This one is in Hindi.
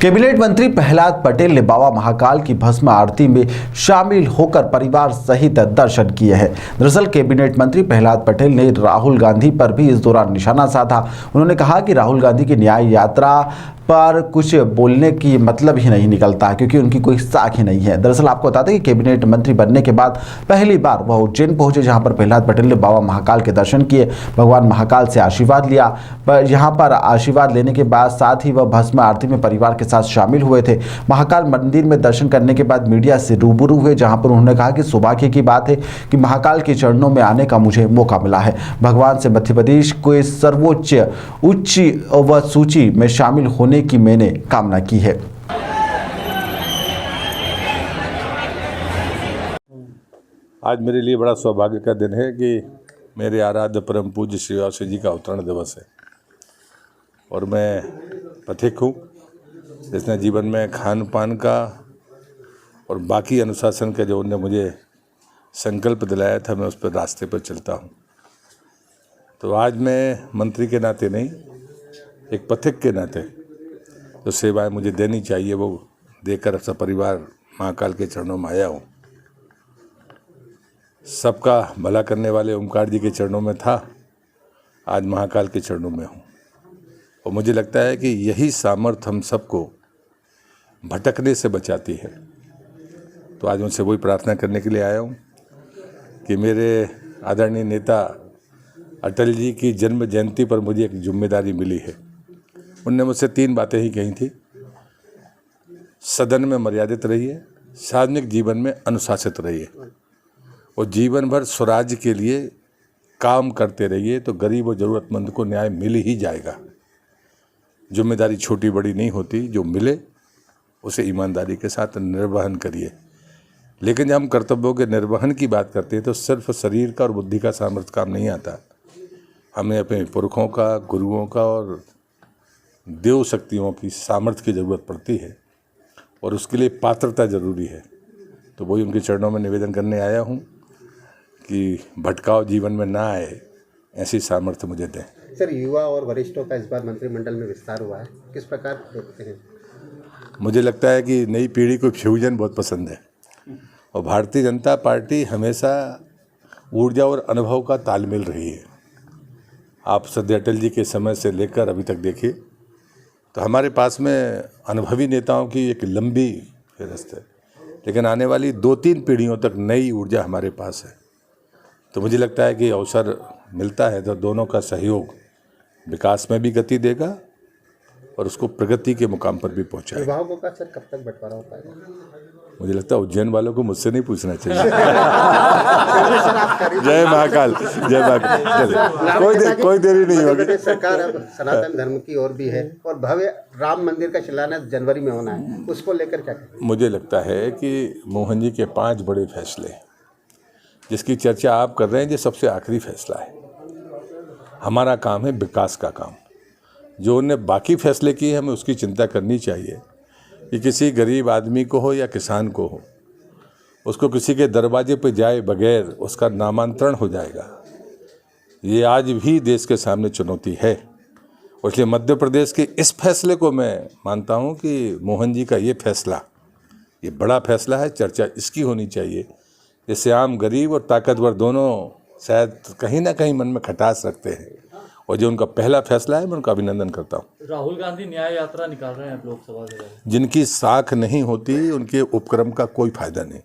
कैबिनेट मंत्री प्रहलाद पटेल ने बाबा महाकाल की भस्म आरती में शामिल होकर परिवार सहित दर्शन किए हैं। दरअसल कैबिनेट मंत्री प्रहलाद पटेल ने राहुल गांधी पर भी इस दौरान निशाना साधा। उन्होंने कहा कि राहुल गांधी की न्याय यात्रा पर कुछ बोलने की मतलब ही नहीं निकलता, क्योंकि उनकी कोई साख ही नहीं है। दरअसल आपको बता दें कि कैबिनेट मंत्री बनने के बाद पहली बार वह उज्जैन पहुंचे, जहां पर प्रहलाद पटेल ने बाबा महाकाल के दर्शन किए, भगवान महाकाल से आशीर्वाद लिया। यहां पर आशीर्वाद लेने के बाद साथ ही वह भस्म आरती में परिवार के साथ शामिल हुए थे। महाकाल मंदिर में दर्शन करने के बाद मीडिया से रूबरू हुए, जहां पर उन्होंने कहा कि सौभाग्य की बात है कि महाकाल के चरणों में आने का मुझे मौका मिला है। भगवान से मध्य प्रदेश को सर्वोच्च उच्च व सूची में शामिल होने की मैंने कामना की है। आज मेरे लिए बड़ा सौभाग्य का दिन है कि मेरे आराध्य परम पूज्य श्री वासु जी का अवतरण दिवस है और मैं पथिक हूँ जिसने जीवन में खान पान का और बाकी अनुशासन का जो उन्होंने मुझे संकल्प दिलाया था, मैं उस पर रास्ते पर चलता हूँ। तो आज मैं मंत्री के नाते नहीं, एक पथिक के नाते जो सेवाएं मुझे देनी चाहिए वो देकर सब परिवार महाकाल के चरणों में आया हूँ। सबका भला करने वाले ओमकार जी के चरणों में था, आज महाकाल के चरणों में हूँ। और मुझे लगता है कि यही सामर्थ्य हम सबको भटकने से बचाती है। तो आज उनसे वही प्रार्थना करने के लिए आया हूँ कि मेरे आदरणीय नेता अटल जी की जन्म जयंती पर मुझे एक जिम्मेदारी मिली है। उनने मुझसे 3 बातें ही कही थी। सदन में मर्यादित रहिए, सार्वजनिक जीवन में अनुशासित रहिए और जीवन भर स्वराज के लिए काम करते रहिए, तो गरीब और ज़रूरतमंद को न्याय मिल ही जाएगा। जिम्मेदारी छोटी बड़ी नहीं होती, जो मिले उसे ईमानदारी के साथ निर्वहन करिए। लेकिन जब हम कर्तव्यों के निर्वहन की बात करते हैं तो सिर्फ शरीर का और बुद्धि का सामर्थ्य काम नहीं आता। हमें अपने पुरखों का, गुरुओं का और देव शक्तियों की सामर्थ्य की ज़रूरत पड़ती है और उसके लिए पात्रता जरूरी है। तो वही उनके चरणों में निवेदन करने आया हूँ कि भटकाव जीवन में ना आए, ऐसी सामर्थ्य मुझे दें। सर, युवा और वरिष्ठों का इस बार मंत्रिमंडल में विस्तार हुआ है, किस प्रकार देखते हैं? मुझे लगता है कि नई पीढ़ी को फ्यूजन बहुत पसंद है और भारतीय जनता पार्टी हमेशा ऊर्जा और अनुभव का तालमेल रही है। आप सदैव अटल जी के समय से लेकर अभी तक देखिए तो हमारे पास में अनुभवी नेताओं की एक लंबी फहरिस्त है, लेकिन आने वाली 2-3 पीढ़ियों तक नई ऊर्जा हमारे पास है। तो मुझे लगता है कि अवसर मिलता है तो दोनों का सहयोग विकास में भी गति देगा और उसको प्रगति के मुकाम पर भी पहुंचाएगा। विभागों का सर कब तक बंटवारा हो पाएगा? मुझे लगता है उज्जैन वालों को मुझसे नहीं पूछना चाहिए। जय महाकाल, जय महाकाल। कोई देरी नहीं होगी। सरकार अब सनातन धर्म की ओर भी है और भव्य राम मंदिर का शिलान्यास जनवरी में होना है, उसको लेकर क्या कहें? मुझे लगता है कि मोहन जी के 5 बड़े फैसले जिसकी चर्चा आप कर रहे हैं, ये सबसे आखिरी फैसला है। हमारा काम है विकास का काम। जो उन्होंने बाकी फैसले किए, हमें उसकी चिंता करनी चाहिए कि किसी गरीब आदमी को हो या किसान को हो, उसको किसी के दरवाजे पर जाए बगैर उसका नामांतरण हो जाएगा। ये आज भी देश के सामने चुनौती है। इसलिए मध्य प्रदेश के इस फैसले को मैं मानता हूँ कि मोहन जी का ये फैसला, ये बड़ा फैसला है, चर्चा इसकी होनी चाहिए, जिससे आम गरीब और ताकतवर दोनों शायद कहीं ना कहीं मन में खटास रखते हैं। और जो उनका पहला फैसला है, मैं उनका अभिनंदन करता हूँ। राहुल गांधी न्याय यात्रा निकाल रहे हैं लोकसभा से। जिनकी साख नहीं होती उनके उपक्रम का कोई फायदा नहीं।